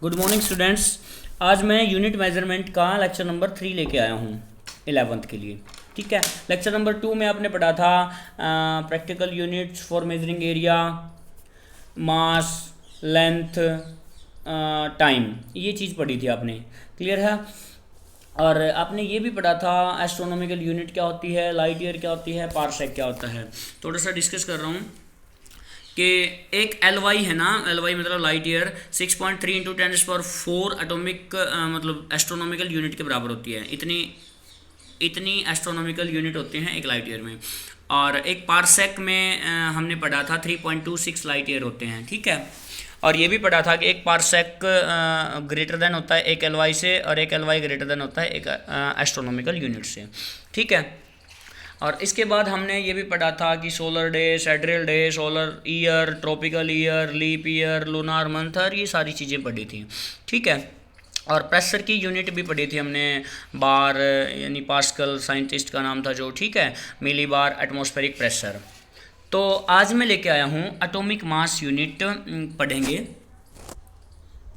Good morning students. आज मैं unit measurement का लेक्चर नंबर 3 लेके आया हूँ 11th के लिए। ठीक है, लेक्चर नंबर 2 में आपने पढ़ा था practical units for measuring area, mass, length, time, ये चीज़ पढ़ी थी आपने। क्लियर है। और आपने ये भी पढ़ा था एस्ट्रोनॉमिकल यूनिट क्या होती है, लाइट ईयर क्या होती है, पारसेक क्या होता है। थोड़ा सा डिस्कस कर रहा हूँ कि एक एल वाई है ना, एल वाई मतलब लाइट ईयर 6.3 इंटू 10⁴ एटॉमिक मतलब एस्ट्रोनॉमिकल यूनिट के बराबर होती है। इतनी इतनी एस्ट्रोनॉमिकल यूनिट होते हैं एक लाइट ईयर में। और एक पारसेक में हमने पढ़ा था 3.26 लाइट ईयर होते हैं। ठीक है। और ये भी पढ़ा था कि एक पारसेक ग्रेटर देन होता है एक एल वाई से, और एक एल वाई ग्रेटर देन होता है एक एस्ट्रोनॉमिकल यूनिट से। ठीक है। और इसके बाद हमने ये भी पढ़ा था कि solar day, sidereal day, solar year, tropical year, leap year, lunar month, और ये सारी चीज़ें पढ़ी थी। ठीक है। और प्रेशर की यूनिट भी पढ़ी थी हमने, बार यानी पास्कल साइंटिस्ट का नाम था जो। ठीक है। मिली बार एटमॉस्फेरिक प्रेशर। तो आज मैं लेके आया हूँ एटॉमिक मास यूनिट पढ़ेंगे,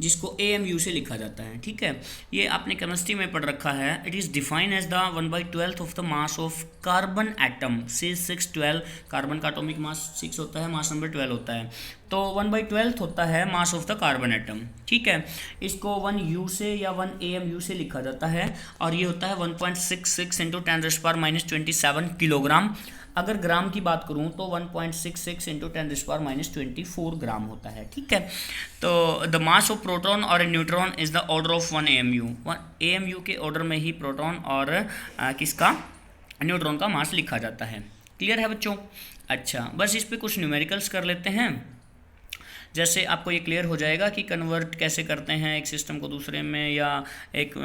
जिसको AMU से लिखा जाता है। ठीक है। ये आपने केमिस्ट्री में पढ़ रखा है। It is define as the 1/12 of the mass of carbon atom. 6 carbon का एटॉमिक मास 6 होता है, मास नंबर 12 होता है, तो 1/12 होता है mass of the carbon atom. ठीक है। इसको 1U से या 1 AMU से लिखा जाता है, और ये होता है 1.66 इंटू 10⁻27 किलोग्राम। अगर ग्राम की बात करूं तो 1.66 इंटू 10⁻24 ग्राम होता है। ठीक है। तो द मास ऑफ प्रोटॉन और neutron is the order of 1 AMU। AMU के ऑर्डर में ही प्रोटॉन और किसका, न्यूट्रॉन का मास लिखा जाता है। क्लियर है बच्चों। अच्छा, बस इस पे कुछ न्यूमेरिकल्स कर लेते हैं, जैसे आपको ये क्लियर हो जाएगा कि कन्वर्ट कैसे करते हैं एक सिस्टम को दूसरे में, या एक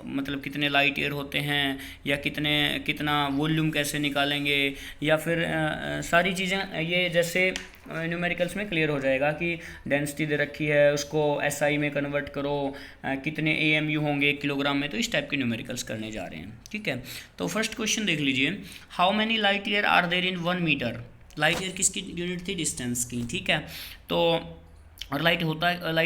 मतलब कितने लाइट ईयर होते हैं, या कितना वॉल्यूम कैसे निकालेंगे, या फिर सारी चीज़ें ये जैसे न्यूमेरिकल्स में क्लियर हो जाएगा कि डेंसिटी दे रखी है, उसको SI में कन्वर्ट करो, कितने AMU होंगे 1 किलोग्राम में। तो इस टाइप के न्यूमेरिकल्स करने जा रहे हैं। ठीक है। तो फर्स्ट क्वेश्चन देख लीजिए, how many light year are there in 1 meter. Light year किसकी यूनिट थी, डिस्टेंस की। ठीक है। तो और लाइट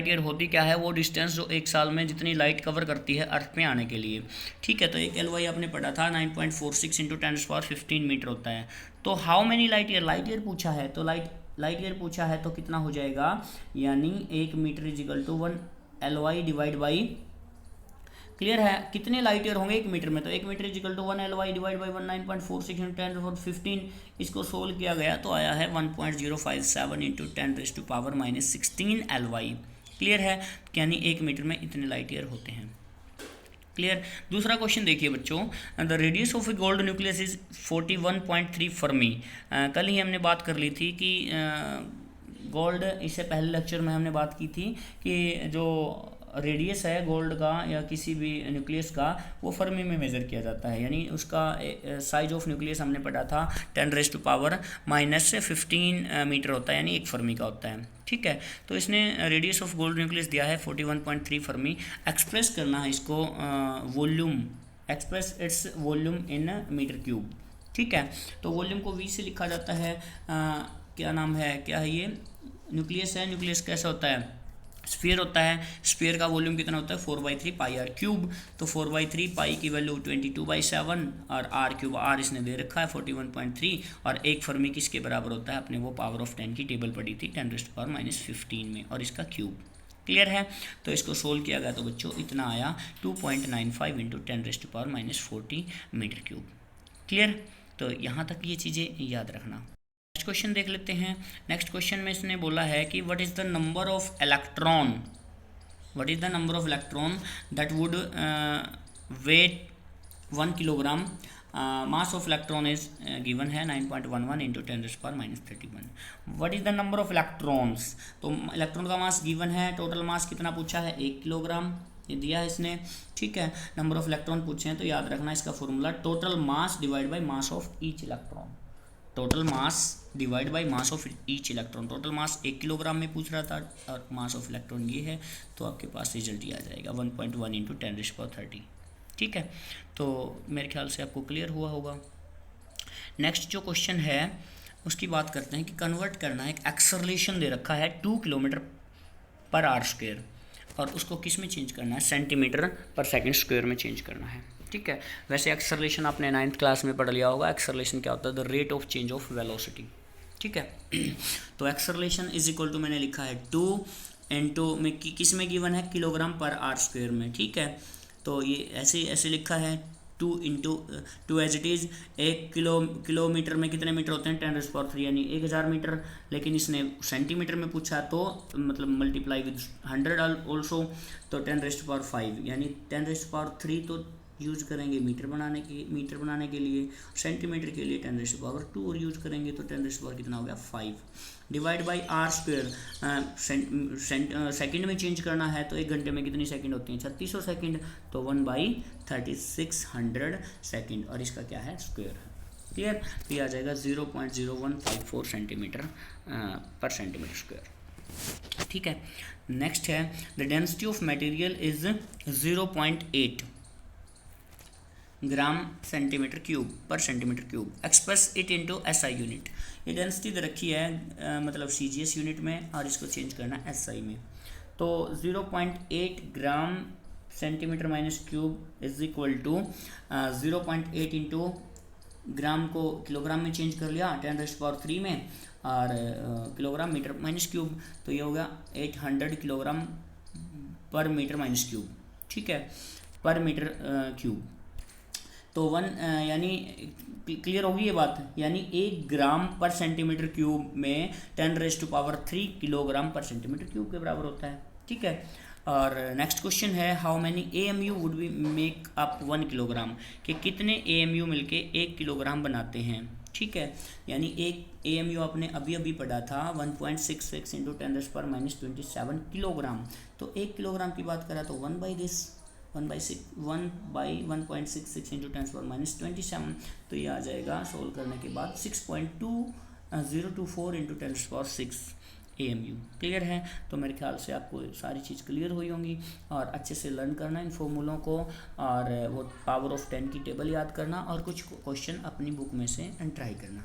ईयर होती क्या है, वो डिस्टेंस जो एक साल में जितनी लाइट कवर करती है अर्थ पे आने के लिए। ठीक है। तो एक LY आपने पढ़ा था 9.46 इंटू 10⁻15 मीटर होता है। तो हाउ मेनी लाइट ईयर पूछा है, तो लाइट ईयर पूछा है तो कितना हो जाएगा, यानी 1 meter equal to 1 LY divide by, clear है, कितने लाइट ईयर होंगे 1 मीटर में, तो 1 meter equal to 1 LY divide by 19.46 into 10⁻15। इसको सोल्व किया गया तो आया है 1.057 इंटू 10⁻16 LY। क्लियर है। यानी 1 मीटर में इतने लाइट ईयर होते हैं। क्लियर। दूसरा क्वेश्चन देखिए बच्चों, the radius of A gold nucleus is 41.3 Fermi. कल ही हमने बात कर ली थी कि गोल्ड, इससे पहले लेक्चर में हमने बात की थी कि जो रेडियस है गोल्ड का या किसी भी न्यूक्लियस का, वो फर्मी में मेज़र किया जाता है। यानी उसका साइज ऑफ न्यूक्लियस हमने पढ़ा था 10⁻⁻15 मीटर होता है, यानी 1 फर्मी का होता है। ठीक है। तो इसने रेडियस ऑफ गोल्ड न्यूक्लियस दिया है 41.3 फर्मी। एक्सप्रेस करना है इसको volume, express its volume in meter cube. ठीक है। तो वॉल्यूम को V से लिखा जाता है। क्या नाम है, क्या है ये, न्यूक्लियस है। न्यूक्लियस कैसा होता है, स्फीयर होता है। स्फीयर का वॉल्यूम कितना होता है, 4/3 पाई आर क्यूब। तो 4/3 पाई की वैल्यू 22/7, और आर क्यूब, आर इसने दे रखा है 41.3, और 1 फर्मी किसके बराबर होता है, अपने वो पावर ऑफ 10 की टेबल पड़ी थी 10⁻⁻15 में, और इसका क्यूब। क्लियर है। तो इसको सोल्व किया गया तो बच्चों इतना आया 2.95 इंटू 10⁻⁻40 मीटर क्यूब। क्लियर। तो यहाँ तक ये चीज़ें याद रखना। नेक्स्ट क्वेश्चन देख लेते हैं। नेक्स्ट क्वेश्चन में इसने बोला है कि what is the number of electron, what is the number of electron that would weigh 1 kilogram. Mass of electron is given है 9.11 into 10⁻31। What is the number of electrons, तो इलेक्ट्रॉन का mass given है, total mass कितना पूछा है 1 kilogram, ये दिया है इसने। ठीक है। नंबर ऑफ इलेक्ट्रॉन पूछे हैं तो याद रखना इसका formula total mass divide by mass of each electron. Total mass divide by mass of each electron. Total mass 1 kilogram में पूछ रहा था, और मास ऑफ इलेक्ट्रॉन ये है, तो आपके पास रिजल्ट ये आ जाएगा 1.1 इंटू 10⁻30। ठीक है। तो मेरे ख्याल से आपको क्लियर हुआ होगा। नेक्स्ट जो क्वेश्चन है उसकी बात करते हैं कि कन्वर्ट करना है, एक एक्सेलरेशन दे रखा है 2 किलोमीटर पर आवर स्क्वायर। और उसको किस में चेंज करना है, सेंटीमीटर पर सेकंड स्क्वायर में चेंज करना है। ठीक है, वैसे एक्सेलरेशन आपने 9th क्लास में पढ़ लिया होगा। एक्सेलरेशन क्या होता है, the rate of change of velocity. ठीक है तो एक्सेलरेशन इज इक्वल टू मैंने लिखा है 2 इंटू में किस में गिवन है, किलोग्राम पर आर स्क्वायर में। ठीक है, तो ये ऐसे ऐसे लिखा है 2 एज इट इज़। एक किलोमीटर में कितने मीटर होते हैं, 10⁻³ यानी 1000 मीटर। लेकिन इसने सेंटीमीटर में पूछा तो मतलब मल्टीप्लाई विद 100 ऑल्सो, तो 10⁵ यानी 10⁻³ तो यूज करेंगे मीटर बनाने के लिए। सेंटीमीटर के लिए 10⁻² और यूज करेंगे, तो 10⁻, कितना हो गया 5 divide by R square. Second में चेंज करना है तो 1 घंटे में कितनी सेकंड होती हैं, 3600 सेकंड, तो 1/3600 सेकंड, और इसका क्या है, स्क्वायर। क्लियर, तो ये आ जाएगा 0.0154 सेंटीमीटर पर सेंटीमीटर स्क्वायर। ठीक है, नेक्स्ट है the density of material is 0.8 gram centimetre cube per centimetre cube. Express it into SI unit. ये डेंसिटी दे रखी है मतलब सीजीएस यूनिट में, और इसको चेंज करना है एसआई में। तो 0.8 gram centimeter minus cube is equal to 0.8 into gram को किलोग्राम में चेंज कर लिया 10⁻³ में, और किलोग्राम मीटर माइनस क्यूब, तो ये होगा 800 किलोग्राम पर मीटर माइनस क्यूब। ठीक है, पर मीटर क्यूब, तो 1 यानी क्लियर होगी ये बात, यानी 1 ग्राम पर सेंटीमीटर क्यूब में 10⁻³ किलोग्राम पर सेंटीमीटर क्यूब के बराबर होता है। ठीक है, और नेक्स्ट क्वेश्चन है how many AMU would be make up 1 kilogram, कि कितने AMU मिलके 1 किलोग्राम बनाते हैं। ठीक है, यानी एक AMU आपने अभी अभी पढ़ा था 1.66 इंटू 10⁻27 किलोग्राम, तो 1 किलोग्राम की बात करा तो 1/1.66 इंटू 10⁻27, तो ये आ जाएगा सोल्व करने के बाद 6.2024 इंटू 10⁻6 AMU। क्लियर है, तो मेरे ख्याल से आपको सारी चीज़ क्लियर हुई होंगी, और अच्छे से लर्न करना इन फॉर्मूलों को, और वो पावर ऑफ 10 की टेबल याद करना, और कुछ क्वेश्चन अपनी बुक में से ट्राई करना।